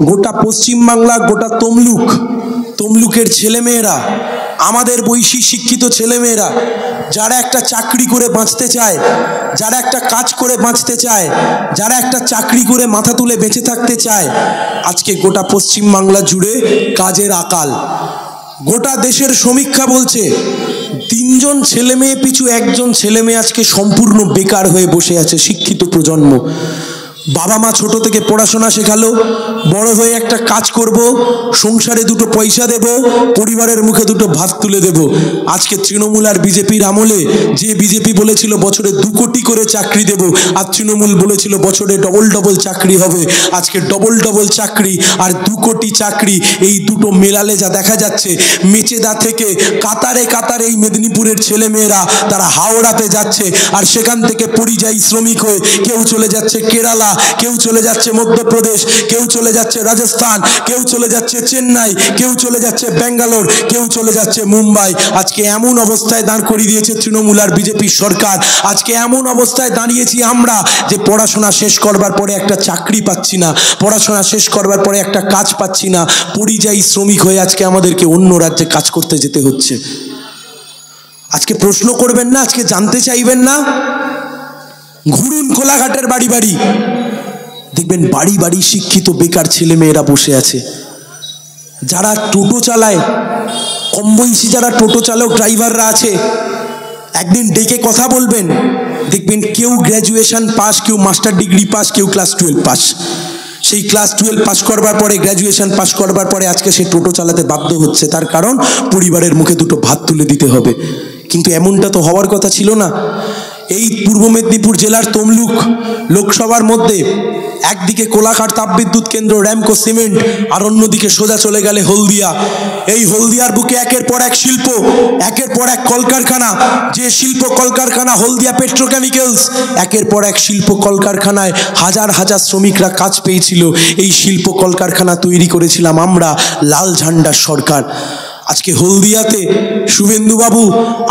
গোটা পশ্চিম বাংলা, গোটা তমলুকের ছেলেমেয়েরা, আমাদের বৈশী শিক্ষিত ছেলেমেয়েরা, যারা একটা চাকরি করে বাঁচতে চায়, যারা একটা কাজ করে বাঁচতে চায়, যারা একটা চাকরি করে মাথা তুলে বেঁচে থাকতে চায়, আজকে গোটা পশ্চিম বাংলা জুড়ে কাজের আকাল। গোটা দেশের সমীক্ষা বলছে 3 জন ছেলে মেয়ে পিছু 1 জন ছেলে মেয়ে আজকে সম্পূর্ণ বেকার হয়ে বসে আছে। শিক্ষিত প্রজন্ম, বাবা মা ছোট থেকে পড়াশোনা শেখালো, বড় হয়ে একটা কাজ করব, সংসারে 2 পয়সা দেব, পরিবারের মুখে 2 ভাত তুলে দেব। আজকে তৃণমূল আর বিজেপির আমলে যে বিজেপি বলেছিল বছরে 2 কোটি করে চাকরি দেব, আর তৃণমূল বলেছিল বছরে ডবল চাকরি হবে, আজকে ডবল চাকরি আর 2 কোটি চাকরি, এই দুটো মেলালে যা দেখা যাচ্ছে, মেচেদা থেকে কাতারে এই মেদিনীপুরের ছেলেমেয়েরা তারা হাওড়াতে যাচ্ছে, আর সেখান থেকে পরিযায়ী শ্রমিক হয়ে কেউ চলে যাচ্ছে কেরালা, কেউ চলে যাচ্ছে মধ্যপ্রদেশ, কেউ চলে যাচ্ছে রাজস্থান, কেউ চলে যাচ্ছে চেন্নাই, কেউ চলে যাচ্ছে ব্যাঙ্গালোর, কেউ চলে যাচ্ছে মুম্বাই। আজকে এমন অবস্থায় দাঁড় করিয়ে দিয়েছে তৃণমূল আর বিজেপির সরকার। আজকে এমন অবস্থায় দাঁড়িয়েছি আমরা যে পড়াশোনা শেষ করবার পরে একটা চাকরি পাচ্ছি না, পড়াশোনা শেষ করবার পরে একটা কাজ পাচ্ছি না, পরিযায়ী শ্রমিক হয়ে আজকে আমাদেরকে অন্য রাজ্যে কাজ করতে যেতে হচ্ছে। আজকে প্রশ্ন করবেন না, আজকে জানতে চাইবেন না? ঘুরুন কোলাঘাটের বাড়ি দেখবেন বাড়ি শিক্ষিত বেকার ছেলে মেয়েরা বসে আছে। যারা টোটো চালায়, কম বয়সী যারা টোটো চালক ড্রাইভাররা আছে, একদিন ডেকে কথা বলবেন, দেখবেন কেউ গ্র্যাজুয়েশন পাস, কেউ মাস্টার ডিগ্রি পাস, কেউ ক্লাস 12 পাস। সেই ক্লাস 12 পাস করবার পরে, গ্র্যাজুয়েশন পাস করবার পরে আজকে সে টোটো চালাতে বাধ্য হচ্ছে, তার কারণ পরিবারের মুখে 2 ভাত তুলে দিতে হবে। কিন্তু এমনটা তো হওয়ার কথা ছিল না। এই পূর্ব মেদিনীপুর জেলার তমলুক লোকসভার মধ্যে একদিকে কোলাঘাট তাপবিদ্যুৎ কেন্দ্র, র্যামকো সিমেন্ট, আর অন্যদিকে সোজা চলে গেলে হলদিয়া। এই হলদিয়ার বুকে একের পর এক শিল্প, একের পর এক কলকারখানা। যে শিল্প কলকারখানা, হলদিয়া পেট্রোকেমিক্যালস, একের পর এক শিল্প কলকারখানায় হাজার শ্রমিকরা কাজ পেয়েছিল। এই শিল্প কলকারখানা তৈরি করেছিলাম আমরা, লাল ঝান্ডার সরকার। আজকে হলদিয়াতে শুভেন্দুবাবু,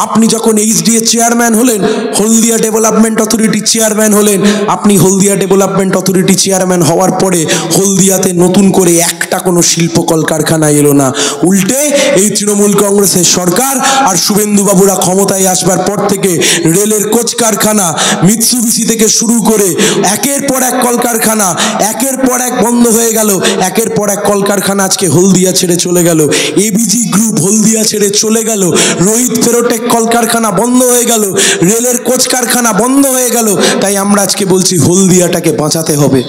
আপনি যখন এইচডিএ চেয়ারম্যান হলেন, হলদিয়া ডেভেলপমেন্ট অথরিটি চেয়ারম্যান হলেন, আপনি হলদিয়া ডেভেলপমেন্ট অথরিটি চেয়ারম্যান হওয়ার পরে হলদিয়াতে নতুন করে একটা কোনো শিল্প কলকারখানা এলো না। উল্টে এই তৃণমূল কংগ্রেসের সরকার আর শুভেন্দুবাবুরা ক্ষমতায় আসবার পর থেকে রেলের কোচ কারখানা, মিৎসুবিশি থেকে শুরু করে একের পর এক কলকারখানা, একের পর এক বন্ধ হয়ে গেল, একের পর এক কলকারখানা আজকে হলদিয়া ছেড়ে চলে গেল। এবিজি গ্রুপ হলদিয়া ছেড়ে চলে গেল, রোহিত ফেরোটেক কলকারখানা বন্ধ হয়ে গেল, রেলের কোচ কারখানা বন্ধ হয়ে গেল। তাই আমরা আজকে বলছি হলদিয়াটাকে বাঁচাতে হবে।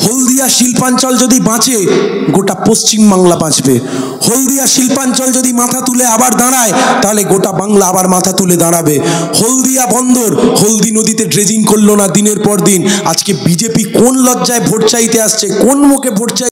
হলদিয়া শিল্পাঞ্চল যদি বাঁচে, গোটা পশ্চিম বাংলা বাঁচবে। হলদিয়া শিল্পাঞ্চল যদি মাথা তুলে আবার দাঁড়ায়, তাহলে গোটা বাংলা আবার মাথা তুলে দাঁড়াবে। হলদিয়া বন্দর, হলদি নদীতে ড্রেজিং করলো না দিনের পর দিন। আজকে বিজেপি কোন লজ্জায় ভোট চাইতে আসছে, কোন মুখে ভোট চাই